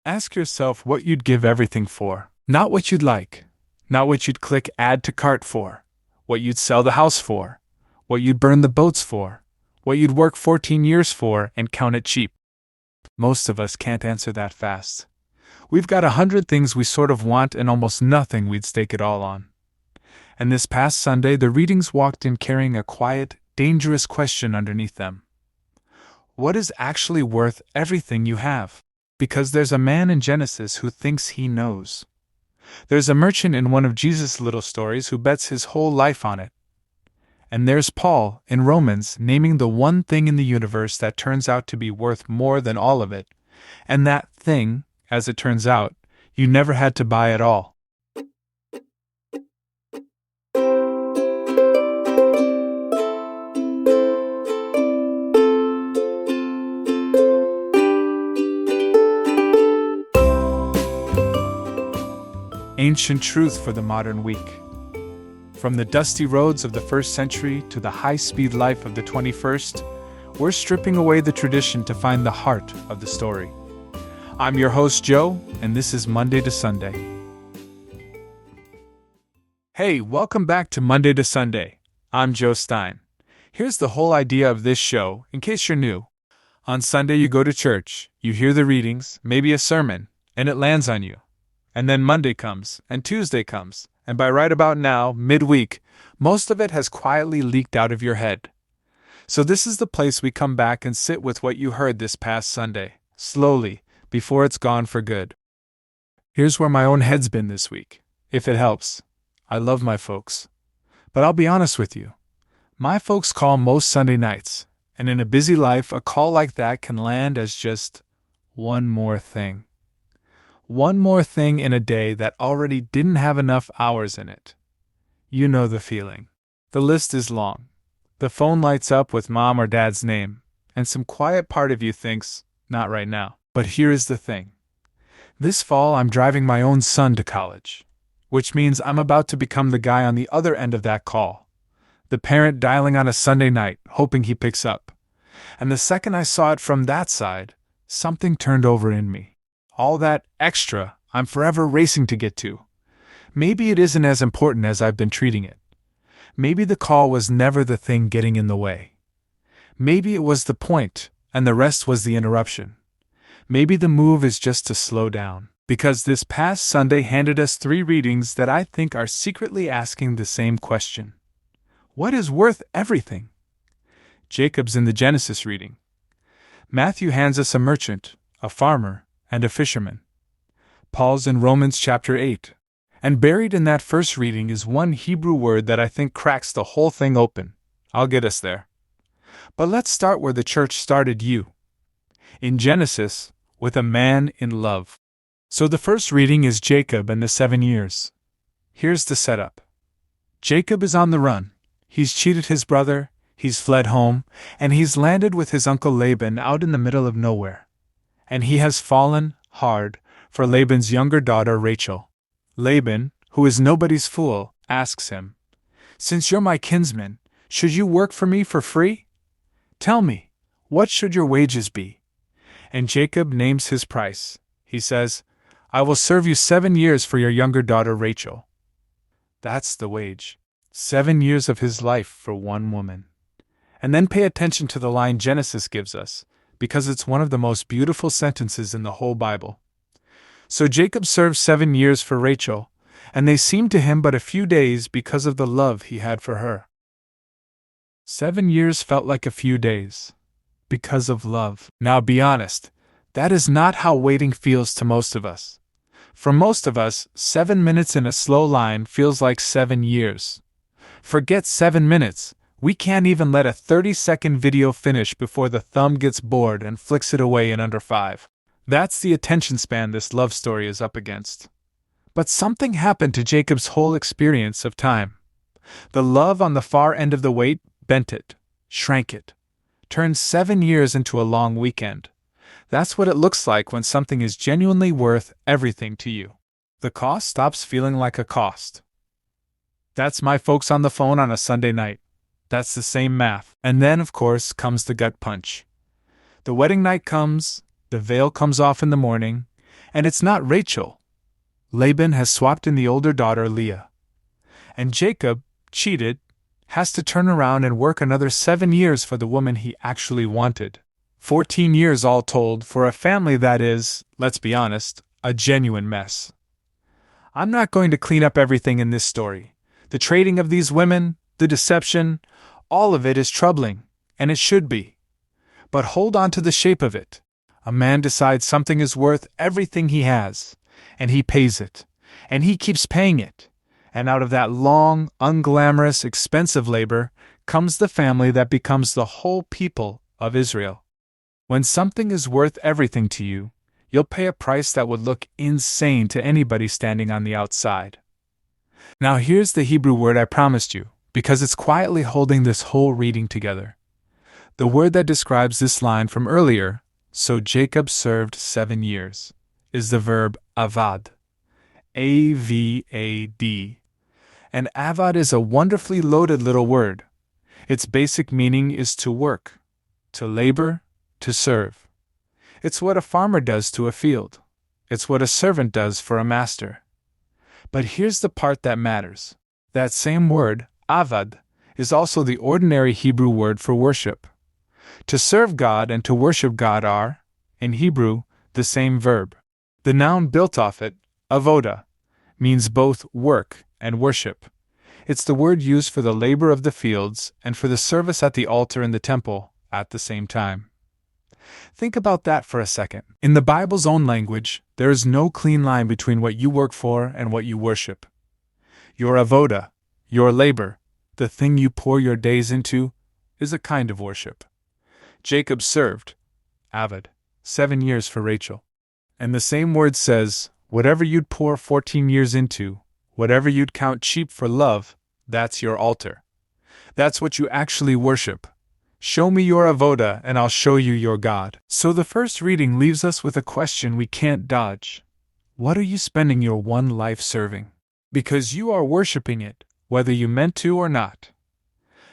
Ask yourself what you'd give everything for. Not what you'd like. Not what you'd click add to cart for. What you'd sell the house for. What you'd burn the boats for. What you'd work 14 years for and count it cheap. Most of us can't answer that fast. We've got 100 things we sort of want and almost nothing we'd stake it all on. And this past Sunday, the readings walked in carrying a quiet, dangerous question underneath them. What is actually worth everything you have? Because there's a man in Genesis who thinks he knows. There's a merchant in one of Jesus' little stories who bets his whole life on it. And there's Paul, in Romans, naming the one thing in the universe that turns out to be worth more than all of it. And that thing, as it turns out, you never had to buy at all. Ancient truth for the modern week. From the dusty roads of the 1st century to the high-speed life of the 21st, we're stripping away the tradition to find the heart of the story. I'm your host, Joe, and this is Monday to Sunday. Hey, welcome back to Monday to Sunday. I'm Joe Stein. Here's the whole idea of this show, in case you're new. On Sunday you go to church, you hear the readings, maybe a sermon, and it lands on you. And then Monday comes, and Tuesday comes, and by right about now, midweek, most of it has quietly leaked out of your head. So this is the place we come back and sit with what you heard this past Sunday, slowly, before it's gone for good. Here's where my own head's been this week, if it helps. I love my folks. But I'll be honest with you. My folks call most Sunday nights, and in a busy life, a call like that can land as just one more thing. One more thing in a day that already didn't have enough hours in it. You know the feeling. The list is long. The phone lights up with mom or dad's name, and some quiet part of you thinks, not right now. But here is the thing. This fall I'm driving my own son to college, which means I'm about to become the guy on the other end of that call. The parent dialing on a Sunday night, hoping he picks up. And the second I saw it from that side, something turned over in me. All that extra I'm forever racing to get to. Maybe it isn't as important as I've been treating it. Maybe the call was never the thing getting in the way. Maybe it was the point, and the rest was the interruption. Maybe the move is just to slow down. Because this past Sunday handed us 3 readings that I think are secretly asking the same question. What is worth everything? Jacob's in the Genesis reading. Matthew hands us a merchant, a farmer, and a fisherman. Paul's in Romans chapter 8. And buried in that first reading is one Hebrew word that I think cracks the whole thing open. I'll get us there. But let's start where the church started you. In Genesis, with a man in love. So the first reading is Jacob and the 7 years. Here's the setup. Jacob is on the run. He's cheated his brother, he's fled home, and he's landed with his uncle Laban out in the middle of nowhere. And he has fallen hard for Laban's younger daughter Rachel. Laban, who is nobody's fool, asks him, "Since you're my kinsman, should you work for me for free? Tell me, what should your wages be?" And Jacob names his price. He says, "I will serve you 7 years for your younger daughter Rachel." That's the wage. 7 years of his life for one woman. And then pay attention to the line Genesis gives us, because it's one of the most beautiful sentences in the whole Bible. So Jacob served 7 years for Rachel, and they seemed to him but a few days because of the love he had for her. 7 years felt like a few days, because of love. Now be honest, that is not how waiting feels to most of us. For most of us, 7 minutes in a slow line feels like 7 years. Forget 7 minutes. We can't even let a 30-second video finish before the thumb gets bored and flicks it away in under 5. That's the attention span this love story is up against. But something happened to Jacob's whole experience of time. The love on the far end of the wait bent it, shrank it, turned 7 years into a long weekend. That's what it looks like when something is genuinely worth everything to you. The cost stops feeling like a cost. That's my folks on the phone on a Sunday night. That's the same math. And then, of course, comes the gut punch. The wedding night comes, the veil comes off in the morning, And it's not Rachel. Laban has swapped in the older daughter Leah. And Jacob, cheated, has to turn around and work another 7 years for the woman he actually wanted. 14 years all told for a family that is, let's be honest, a genuine mess. I'm not going to clean up everything in this story. The trading of these women, the deception, all of it is troubling, and it should be. But hold on to the shape of it. A man decides something is worth everything he has, and he pays it, and he keeps paying it. And out of that long, unglamorous, expensive labor comes the family that becomes the whole people of Israel. When something is worth everything to you, you'll pay a price that would look insane to anybody standing on the outside. Now here's the Hebrew word I promised you, because it's quietly holding this whole reading together. The word that describes this line from earlier, so Jacob served 7 years, is the verb avad. A-V-A-D. And avad is a wonderfully loaded little word. Its basic meaning is to work, to labor, to serve. It's what a farmer does to a field. It's what a servant does for a master. But here's the part that matters. That same word, avad, is also the ordinary Hebrew word for worship. To serve God and to worship God are, in Hebrew, the same verb. The noun built off it, avoda, means both work and worship. It's the word used for the labor of the fields and for the service at the altar in the temple at the same time. Think about that for a second. In the Bible's own language, there is no clean line between what you work for and what you worship. Your avoda, your labor, the thing you pour your days into, is a kind of worship. Jacob served, avad, 7 years for Rachel. And the same word says, whatever you'd pour 14 years into, whatever you'd count cheap for love, that's your altar. That's what you actually worship. Show me your avoda and I'll show you your God. So the first reading leaves us with a question we can't dodge. What are you spending your one life serving? Because you are worshiping it, whether you meant to or not.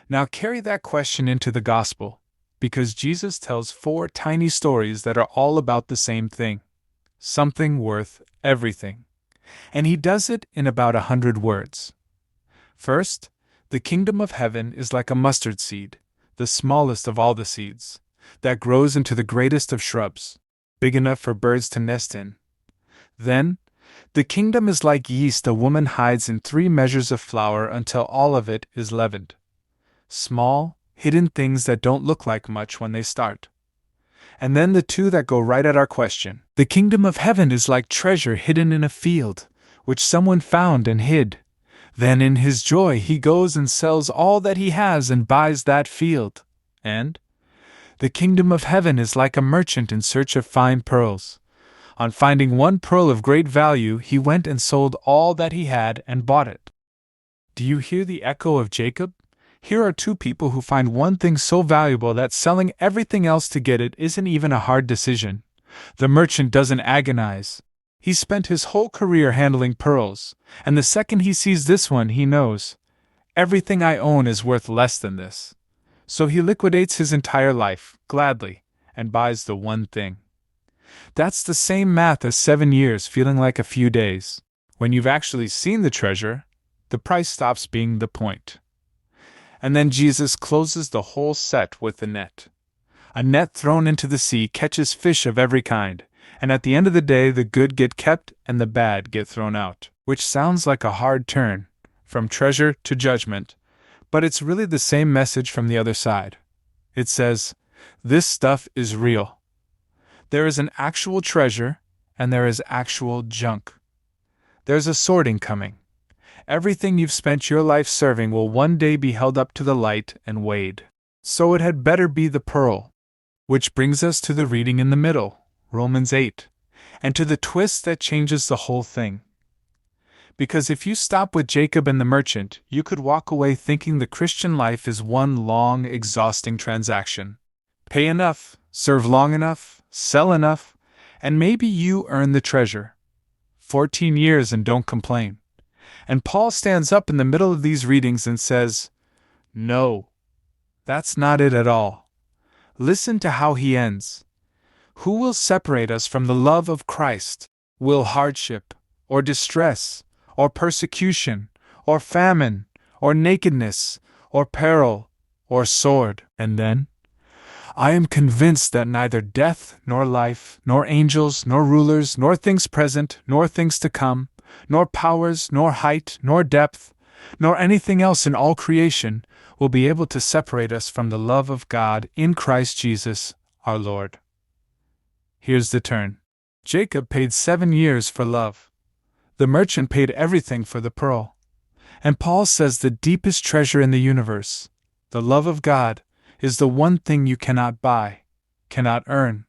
Now carry that question into the gospel, because Jesus tells 4 tiny stories that are all about the same thing. Something worth everything. And he does it in about 100 words. First, the kingdom of heaven is like a mustard seed, the smallest of all the seeds, that grows into the greatest of shrubs, big enough for birds to nest in. Then, the kingdom is like yeast a woman hides in 3 measures of flour until all of it is leavened. Small, hidden things that don't look like much when they start. And then the 2 that go right at our question. The kingdom of heaven is like treasure hidden in a field, which someone found and hid. Then in his joy he goes and sells all that he has and buys that field. And the kingdom of heaven is like a merchant in search of fine pearls. On finding one pearl of great value, he went and sold all that he had and bought it. Do you hear the echo of Jacob? Here are 2 people who find one thing so valuable that selling everything else to get it isn't even a hard decision. The merchant doesn't agonize. He spent his whole career handling pearls, and the second he sees this one he knows, everything I own is worth less than this. So he liquidates his entire life, gladly, and buys the one thing. That's the same math as 7 years feeling like a few days. When you've actually seen the treasure, the price stops being the point. And then Jesus closes the whole set with the net. A net thrown into the sea catches fish of every kind, and at the end of the day the good get kept and the bad get thrown out. Which sounds like a hard turn, from treasure to judgment, but it's really the same message from the other side. It says, this stuff is real. There is an actual treasure, and there is actual junk. There's a sorting coming. Everything you've spent your life serving will one day be held up to the light and weighed. So it had better be the pearl. Which brings us to the reading in the middle, Romans 8, and to the twist that changes the whole thing. Because if you stop with Jacob and the merchant, you could walk away thinking the Christian life is one long, exhausting transaction. Pay enough, serve long enough, sell enough, and maybe you earn the treasure. 14 years and don't complain. And Paul stands up in the middle of these readings and says, no, that's not it at all. Listen to how he ends. Who will separate us from the love of Christ? Will hardship, or distress, or persecution, or famine, or nakedness, or peril, or sword? And then, I am convinced that neither death, nor life, nor angels, nor rulers, nor things present, nor things to come, nor powers, nor height, nor depth, nor anything else in all creation will be able to separate us from the love of God in Christ Jesus, our Lord. Here's the turn. Jacob paid 7 years for love. The merchant paid everything for the pearl. And Paul says the deepest treasure in the universe, the love of God, is the one thing you cannot buy, cannot earn,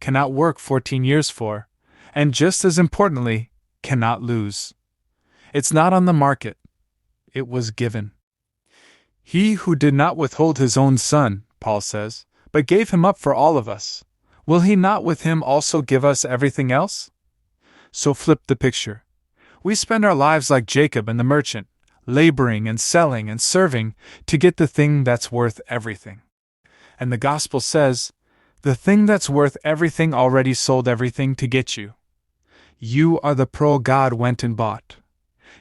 cannot work 14 years for, and just as importantly, cannot lose. It's not on the market. It was given. He who did not withhold his own son, Paul says, but gave him up for all of us, will he not with him also give us everything else? So flip the picture. We spend our lives like Jacob and the merchant, laboring and selling and serving to get the thing that's worth everything. And the gospel says, the thing that's worth everything already sold everything to get you. You are the pearl God went and bought.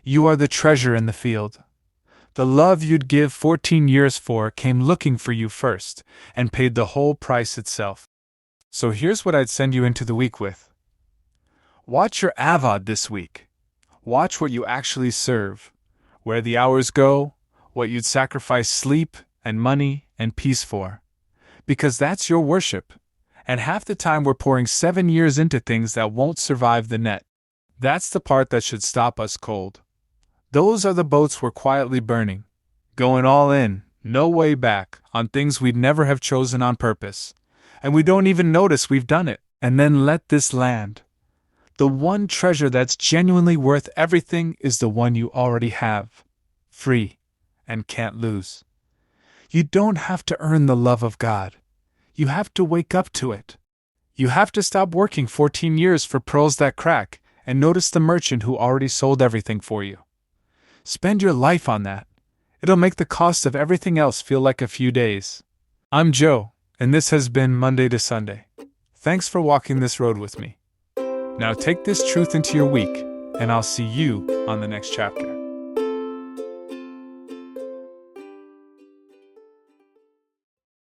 You are the treasure in the field. The love you'd give 14 years for came looking for you first, and paid the whole price itself. So here's what I'd send you into the week with. Watch your AVOD this week. Watch what you actually serve, where the hours go, what you'd sacrifice sleep and money and peace for. Because that's your worship, and half the time we're pouring 7 years into things that won't survive the net. That's the part that should stop us cold. Those are the boats we're quietly burning, going all in, no way back, on things we'd never have chosen on purpose, and we don't even notice we've done it. And then let this land. The one treasure that's genuinely worth everything is the one you already have, free, and can't lose. You don't have to earn the love of God. You have to wake up to it. You have to stop working 14 years for pearls that crack and notice the merchant who already sold everything for you. Spend your life on that. It'll make the cost of everything else feel like a few days. I'm Joe, and this has been Monday to Sunday. Thanks for walking this road with me. Now take this truth into your week, and I'll see you on the next chapter.